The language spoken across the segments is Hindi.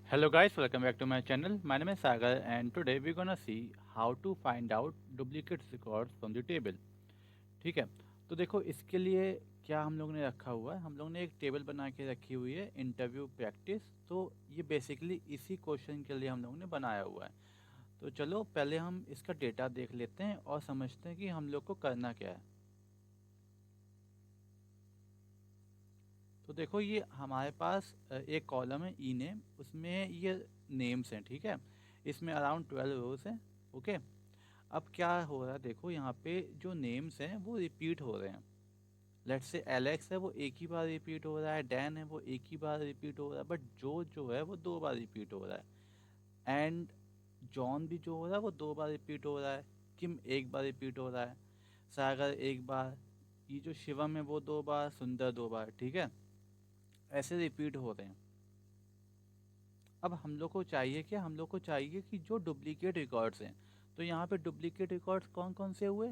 Hello guys, welcome back to my channel. My name is Sagar and today we're gonna see how to find out duplicate records from the table. ठीक है, तो देखो इसके लिए क्या हम लोग ने रखा हुआ है, हम लोग ने एक टेबल बना के रखी हुई है इंटरव्यू प्रैक्टिस। तो ये बेसिकली इसी क्वेश्चन के लिए हम लोग ने बनाया हुआ है। तो चलो पहले हम इसका डेटा देख लेते हैं और समझते हैं कि हम लोग को करना क्या है। तो देखो ये हमारे पास एक कॉलम है ई नेम, उसमें ये नेम्स हैं। ठीक है, इसमें अराउंड 12 रोज हैं। ओके, अब क्या हो रहा है, देखो यहाँ पे जो नेम्स हैं वो रिपीट हो रहे हैं। लेट्स से एलेक्स है वो एक ही बार रिपीट हो रहा है, डैन है वो एक ही बार रिपीट हो रहा है, बट जो है वो दो बार रिपीट हो रहा है। एंड जॉन भी जो हो रहा है वो दो बार रिपीट हो रहा है। किम एक बार रिपीट हो रहा है, सागर एक बार, ये जो शिवम है वो दो बार, सुंदर दो बार। ठीक है, ऐसे रिपीट हो रहे हैं। अब हम लोग को चाहिए क्या, हम लोग को चाहिए कि जो डुप्लीकेट रिकॉर्ड्स हैं, तो यहाँ पे डुप्लीकेट रिकॉर्ड्स कौन कौन से हुए,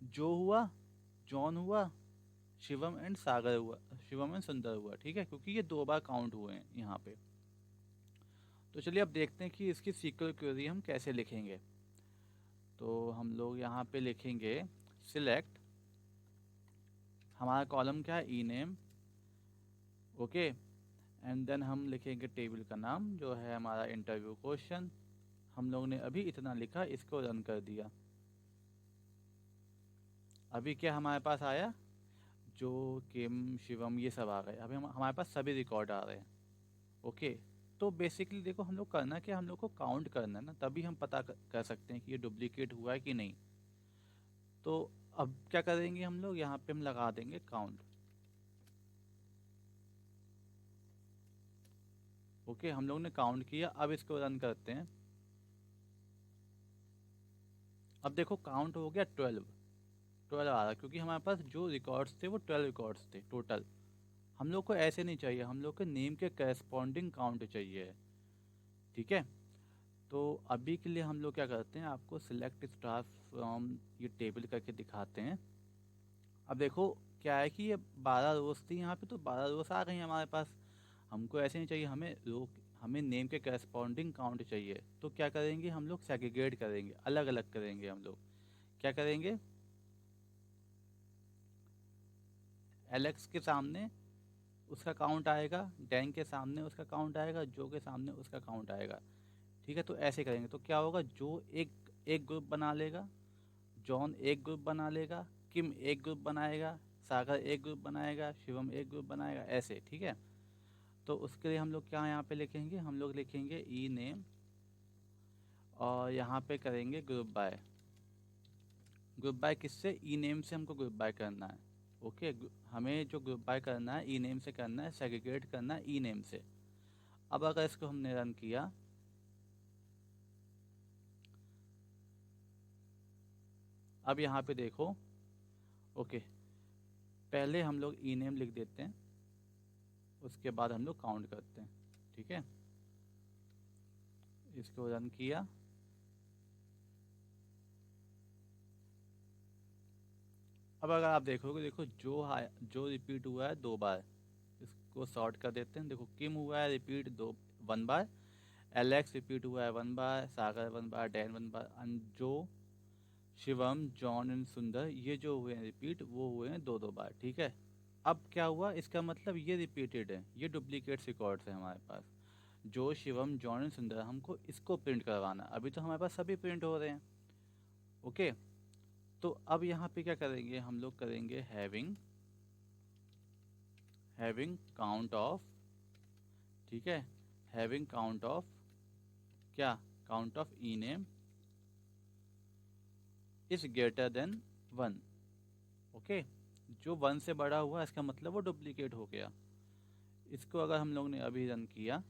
जो हुआ, जॉन हुआ, शिवम एंड सागर हुआ, शिवम एंड सुंदर हुआ। ठीक है, क्योंकि ये दो बार काउंट हुए हैं यहाँ पे। तो चलिए अब देखते हैं कि इसकी सीक्वल क्वेरी हम कैसे लिखेंगे। तो हम लोग यहाँ पे लिखेंगे सिलेक्ट, हमारा कॉलम क्या है, ई नेम। ओके, एंड देन हम लिखेंगे टेबल का नाम जो है हमारा इंटरव्यू क्वेश्चन। हम लोग ने अभी इतना लिखा, इसको रन कर दिया। अभी क्या हमारे पास आया, जो किम शिवम ये सब आ गए। अभी हमारे पास सभी रिकॉर्ड आ रहे हैं। ओके, तो बेसिकली देखो हम लोग करना क्या, हम लोग को काउंट करना है ना, तभी हम पता कर सकते हैं कि ये डुप्लीकेट हुआ है कि नहीं। तो अब क्या करेंगे हम लोग, यहाँ पे हम लगा देंगे काउंट। ओके, हम लोग ने काउंट किया, अब इसको रन करते हैं। अब देखो काउंट हो गया 12, 12 आ रहा, क्योंकि हमारे पास जो रिकॉर्ड्स थे वो 12 रिकॉर्ड्स थे टोटल। हम लोग को ऐसे नहीं चाहिए, हम लोग के नेम के करस्पॉन्डिंग काउंट चाहिए। ठीक है, तो अभी के लिए हम लोग क्या करते हैं, आपको सिलेक्ट स्टार फ्रॉम ये टेबल करके दिखाते हैं। अब देखो क्या है कि ये 12 रोज थी यहाँ पे, तो 12 रोज आ गई हैं हमारे पास। हमको ऐसे नहीं चाहिए, हमें नेम के करस्पॉन्डिंग काउंट चाहिए। तो क्या करेंगे हम लोग, सेग्रीगेट करेंगे, अलग अलग करेंगे हम लोग। क्या करेंगे, एलेक्स के सामने उसका काउंट आएगा, डैन के सामने उसका काउंट आएगा, जो के सामने उसका काउंट आएगा। ठीक है, तो ऐसे करेंगे तो क्या होगा, जो एक एक ग्रुप बना लेगा, जॉन एक ग्रुप बना लेगा, किम एक ग्रुप बनाएगा, सागर एक ग्रुप बनाएगा, शिवम एक ग्रुप बनाएगा, ऐसे। ठीक है, तो उसके लिए हम लोग क्या यहाँ पे लिखेंगे, हम लोग लिखेंगे ई नेम और यहाँ पे करेंगे ग्रुप बाय। ग्रुप बाय किससे, ई नेम से हमको ग्रुप बाय करना है। ओके, हमें जो ग्रुप बाय करना है ई नेम से करना है, सेग्रीगेट करना है ई नेम से। अब अगर इसको हमने रन किया, अब यहाँ पे देखो। ओके, पहले हम लोग ई नेम लिख देते हैं, उसके बाद हम लोग काउंट करते हैं। ठीक है, इसको रन किया। अब अगर आप देखोगे, देखो जो रिपीट हुआ है दो बार, इसको सॉर्ट कर देते हैं। देखो किम हुआ है रिपीट दो, वन बार, एलेक्स रिपीट हुआ है वन बार, सागर वन बार, डैन वन बार, अंजो, शिवम, जॉन एंड सुंदर ये जो हुए हैं रिपीट वो हुए हैं दो दो बार। ठीक है, अब क्या हुआ, इसका मतलब ये रिपीटेड है, ये डुप्लीकेट रिकॉर्ड्स है हमारे पास। जो शिवम, जॉन एंड सुंदर, हमको इसको प्रिंट करवाना, अभी तो हमारे पास सभी प्रिंट हो रहे हैं। ओके, तो अब यहाँ पे क्या करेंगे, हम लोग करेंगे हैविंग, हैविंग काउंट ऑफ। ठीक है, हैविंग काउंट ऑफ क्या, count of E name is greater than one. Okay, जो वन से बड़ा हुआ इसका मतलब वो डुप्लीकेट हो गया। इसको अगर हम लोग ने अभी रन किया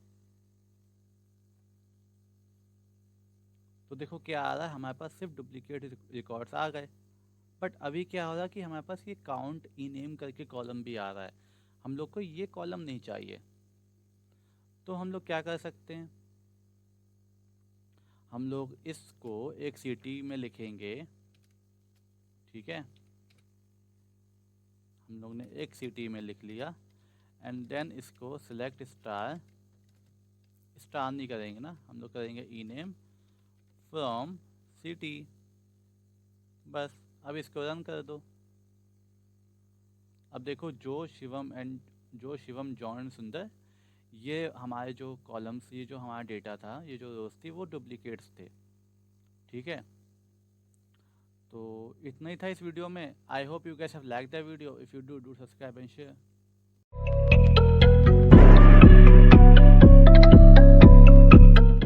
तो देखो क्या आ रहा है, हमारे पास सिर्फ डुप्लीकेट रिकॉर्ड्स आ गए। बट अभी क्या हो रहा है कि हमारे पास ये काउंट ई नेम करके कॉलम भी आ रहा है, हम लोग को ये कॉलम नहीं चाहिए। तो हम लोग क्या कर सकते हैं, हम लोग इसको एक सिटी में लिखेंगे। ठीक है, हम लोग ने एक सिटी में लिख लिया, एंड देन इसको सिलेक्ट स्टार स्टार नहीं करेंगे ना, हम लोग करेंगे ई नेम फ्रॉम सिटी। बस अब इसको रन कर दो। अब देखो जो शिवम जॉन सुंदर, ये हमारे जो कॉलम्स, ये जो हमारा डेटा था, ये जो रोज थी वो डुप्लीकेट्स थे। ठीक है, तो इतना ही था इस वीडियो में। I hope you guys have like the video. If you do subscribe and share.